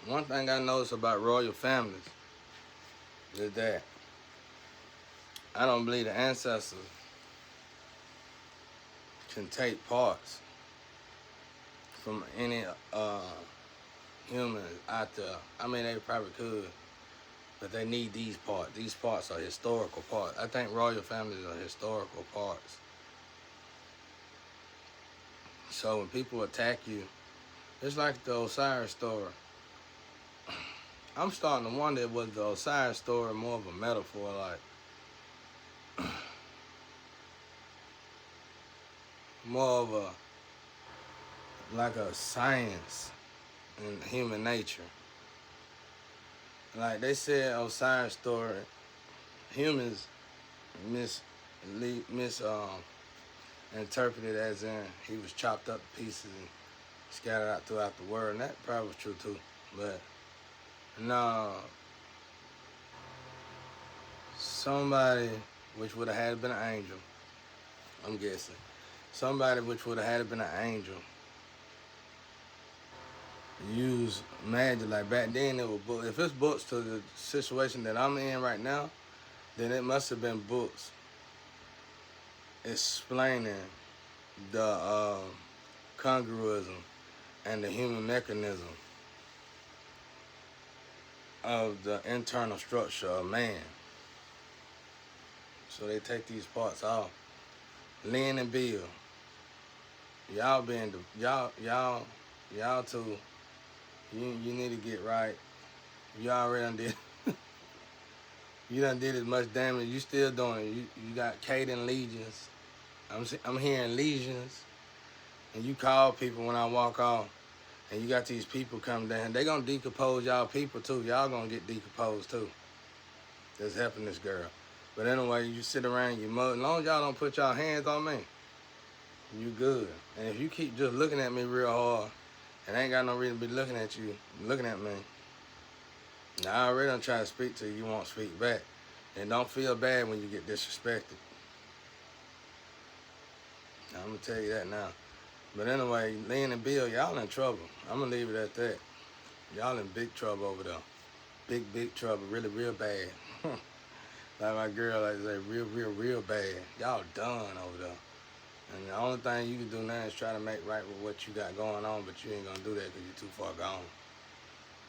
one thing I notice about royal families is that I don't believe the ancestors can take parts from any human out there. I mean, they probably could, but they need these parts. These parts are historical parts. I think royal families are historical parts. So when people attack you, it's like the Osiris story. I'm starting to wonder, was the Osiris story more of a metaphor, more of a science in human nature? Like they said, Osiris story, humans interpreted as in he was chopped up to pieces and scattered out throughout the world, and that probably was true too. But no, somebody which would have had to been an angel, I'm guessing, somebody which would have had to been an angel, use magic. Like back then it was books. If it's books to the situation that I'm in right now, then it must have been books explaining the congruism and the human mechanism of the internal structure of man. So they take these parts off. Lynn and Bill, y'all two, you need to get right. You already done did. You done did as much damage. You still doing it. You got Caden legions. I'm hearing legions, and you call people when I walk off, and you got these people come down. They gonna decompose y'all people too. Y'all gonna get decomposed too. That's helping this girl. But anyway, you sit around your mother. As long as y'all don't put y'all hands on me, you good. And if you keep just looking at me real hard, and I ain't got no reason to be looking at you, looking at me, now I already done try to speak to you. You won't speak back. And don't feel bad when you get disrespected. I'm gonna tell you that now. But anyway, Lynn and Bill, y'all in trouble. I'm gonna leave it at that. Y'all in big trouble over there. Big trouble, really real bad. Like my girl like to say, real bad. Y'all done over there. And the only thing you can do now is try to make right with what you got going on, but you ain't gonna do that because you're too far gone.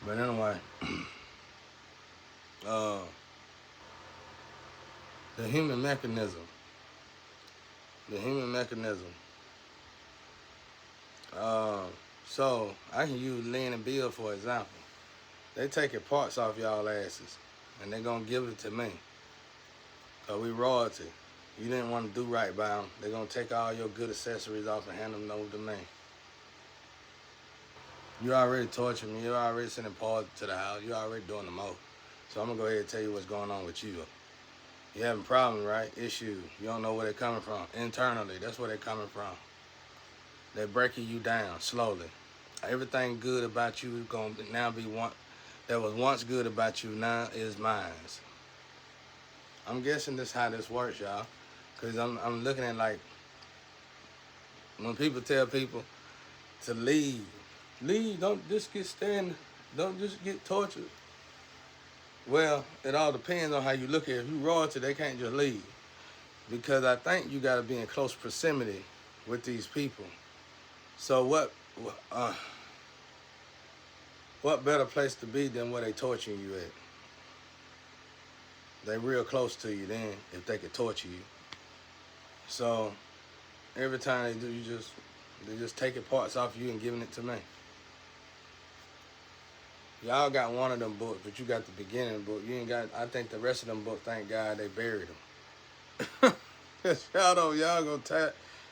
But anyway, the human mechanism. The human mechanism. So I can use Lynn and Bill for example. They taking parts off y'all asses, and they gonna give it to me. Cause we royalty. You didn't want to do right by them. They're gonna take all your good accessories off and hand them over to me. You already torturing me. You already sending parts to the house. You already doing the most. So I'm gonna go ahead and tell you what's going on with you. You having problems, right? Issues. You don't know where they're coming from. Internally, that's where they're coming from. They're breaking you down slowly. Everything good about you is gonna now be one that was once good about you now is mine. I'm guessing this how this works, y'all. Cause I'm looking at like when people tell people to leave, don't just get stand, don't just get tortured. Well, it all depends on how you look at it. If you royalty, they can't just leave. Because I think you gotta be in close proximity with these people. So what better place to be than where they torturing you at? They real close to you then if they could torture you. So every time they do, they just taking parts off you and giving it to me. Y'all got one of them books, but you got the beginning book. You ain't got. I think the rest of them books, thank God, they buried them.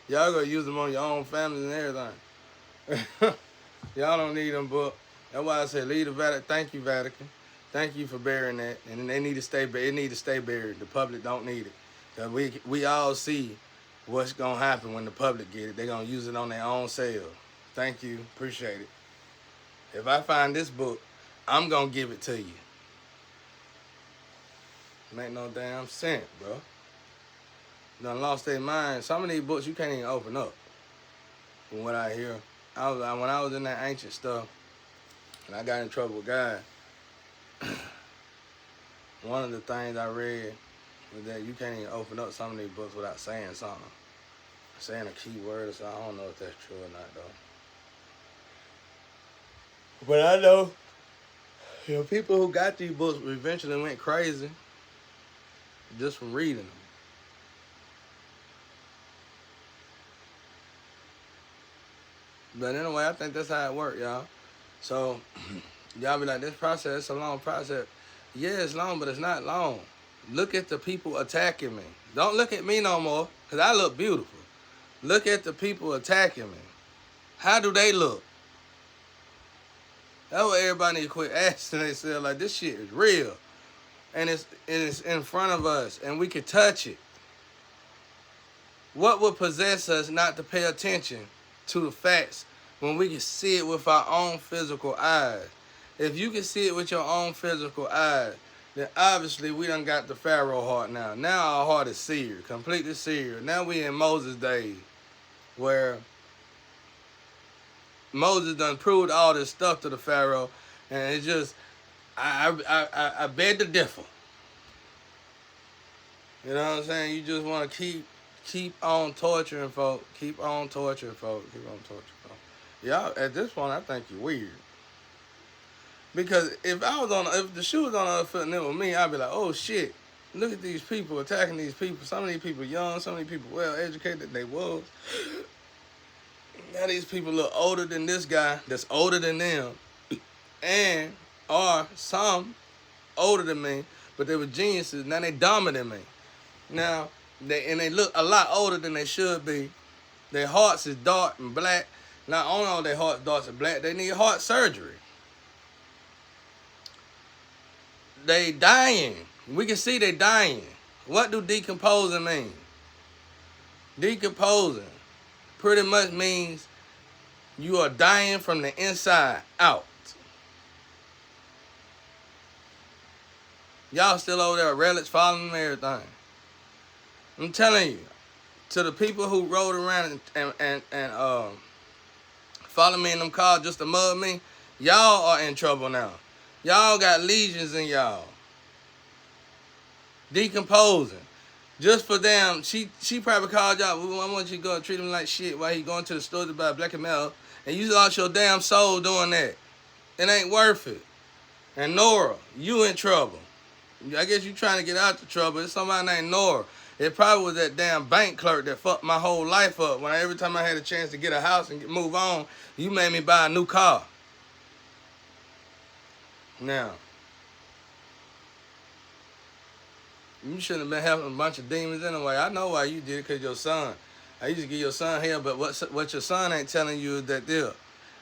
y'all gonna use them on your own families and everything. Y'all don't need them books. That's why I said leave the Vatican. Thank you, Vatican. Thank you for burying that. And they need to stay. It need to stay buried. The public don't need it. Cause we all see what's gonna happen when the public get it. They're gonna use it on their own selves. Thank you. Appreciate it. If I find this book, I'm gonna give it to you. Make no damn sense, bro. Done lost their mind. Some of these books you can't even open up. From what I hear, when I was in that ancient stuff, and I got in trouble with God, one of the things I read was that you can't even open up some of these books without saying something. Saying a key word or something. I don't know if that's true or not, though. But I know, people who got these books eventually went crazy just from reading them. But anyway, I think that's how it works, y'all. So, y'all be like, this process is a long process. Yeah, it's long, but it's not long. Look at the people attacking me. Don't look at me no more, because I look beautiful. Look at the people attacking me. How do they look? That's what everybody needs to quit asking themselves, like, this shit is real. And it's in front of us, and we can touch it. What would possess us not to pay attention to the facts when we can see it with our own physical eyes? If you can see it with your own physical eyes, then obviously we done got the Pharaoh heart now. Now our heart is seared, completely seared. Now we in Moses' days, where Moses done proved all this stuff to the Pharaoh, and it's just, I beg to differ. You know what I'm saying? You just want to keep on torturing folk, keep on torturing folk. Y'all, at this point, I think you're weird. Because if the shoe was on the other foot and it was me, I'd be like, oh shit, look at these people attacking these people. Some of these people young, some of these people well educated, they was. Now these people look older than this guy that's older than them, and or some older than me, but they were geniuses. Now they dumber than me. Now they look a lot older than they should be. Their hearts is dark and black. Not only are their hearts dark and black, they need heart surgery. They dying. We can see they dying. What do decomposing mean? Decomposing pretty much means you are dying from the inside out. Y'all still over there, relics following them, everything. I'm telling you, to the people who rode around and follow me in them cars just to mug me, y'all are in trouble now. Y'all got legions in y'all. Decomposing. Just for damn, she probably called y'all, I want you to go treat him like shit while he going to the store to buy black and milk, and you lost your damn soul doing that. It ain't worth it. And Nora, you in trouble. I guess you trying to get out the trouble. It's somebody named Nora. It probably was that damn bank clerk that fucked my whole life up. When every time I had a chance to get a house and move on, you made me buy a new car. Now, you shouldn't have been helping a bunch of demons anyway. I know why you did it, because your son. I used to give your son hell, but what your son ain't telling you is that deal.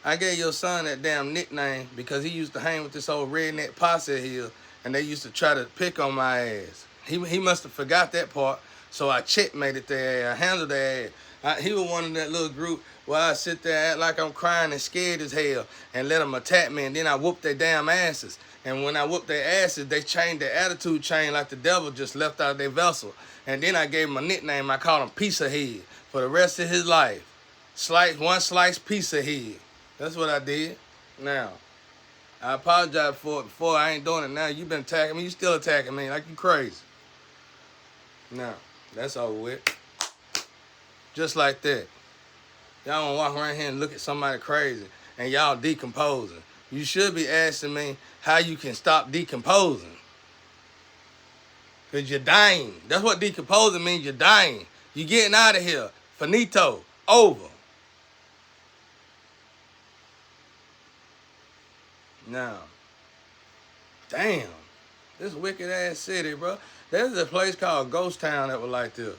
I gave your son that damn nickname because he used to hang with this old redneck posse here, and they used to try to pick on my ass. He must have forgot that part, so I checkmated their ass. I handled their ass. He was one of that little group where I sit there act like I'm crying and scared as hell and let them attack me, and then I whoop their damn asses. And when I whooped their asses, they changed their attitude chain like the devil just left out of their vessel. And then I gave him a nickname. I called him Piece of Head for the rest of his life. One slice piece of head. That's what I did. Now, I apologize for it before. I ain't doing it now. You've been attacking me. You still attacking me like you crazy. Now, that's over with. Just like that. Y'all don't walk around here and look at somebody crazy and y'all decomposing. You should be asking me how you can stop decomposing. Because you're dying. That's what decomposing means. You're dying. You're getting out of here. Finito. Over. Now, damn. This wicked ass city, bro. There's a place called Ghost Town that was like this.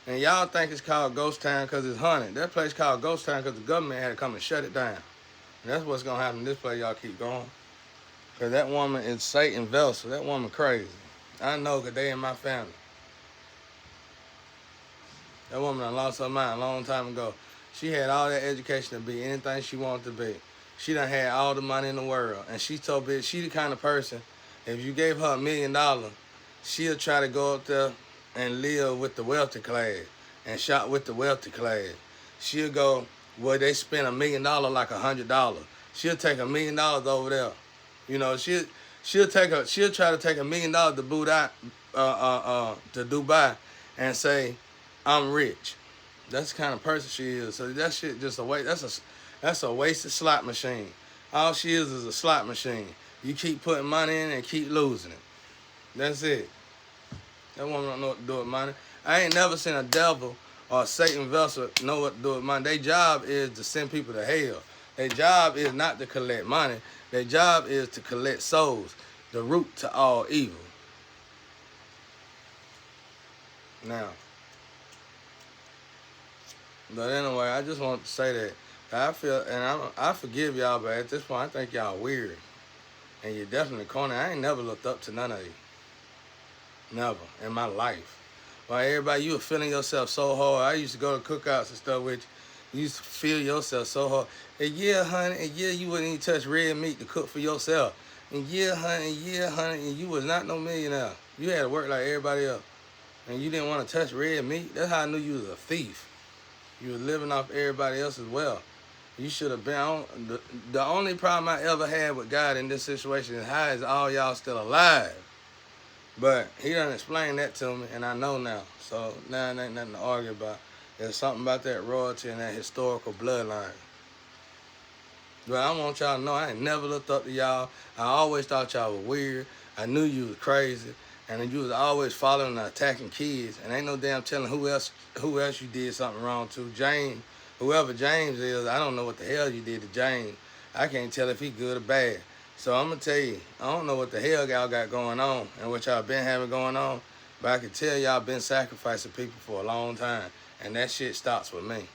And y'all think it's called Ghost Town because it's haunted. That place called Ghost Town because the government had to come and shut it down. And that's what's going to happen in this place. Y'all keep going. Because that woman is Satan vessel. That woman crazy. I know because they in my family. That woman done lost her mind a long time ago. She had all that education to be anything she wanted to be. She done had all the money in the world. And she told me she the kind of person, if you gave her $1 million, she'll try to go up there and live with the wealthy class and shop with the wealthy class. She'll go where they spend $1 million like $100. she'll take $1 million over there. You know, she'll try to take $1 million to Dubai and say, I'm rich. That's the kind of person she is. So that shit just a waste. That's a wasted slot machine. All she is a slot machine. You keep putting money in and keep losing it. That's it. That woman don't know what to do with money. I ain't never seen a devil or a Satan vessel know what to do with money. Their job is to send people to hell. Their job is not to collect money. Their job is to collect souls, the root to all evil. Now, but anyway, I just want to say that I feel, and I forgive y'all, but at this point, I think y'all weird. And you're definitely corny. I ain't never looked up to none of you. Never in my life. Well, everybody, you were feeling yourself so hard. I used to go to cookouts and stuff with you. You used to feel yourself so hard. And yeah, honey, and yeah, you wouldn't even touch red meat to cook for yourself. And yeah, honey, and you was not no millionaire. You had to work like everybody else. And you didn't want to touch red meat. That's how I knew you was a thief. You were living off everybody else's wealth. You should have been on. The only problem I ever had with God in this situation is how is all y'all still alive? But he done explained that to me, and I know now. So now it ain't nothing to argue about. There's something about that royalty and that historical bloodline. But I want y'all to know I ain't never looked up to y'all. I always thought y'all were weird. I knew you was crazy. And you was always following and attacking kids. And ain't no damn telling who else you did something wrong to. James, whoever James is, I don't know what the hell you did to James. I can't tell if he good or bad. So I'm going to tell you, I don't know what the hell y'all got going on and what y'all been having going on, but I can tell y'all been sacrificing people for a long time, and that shit stops with me.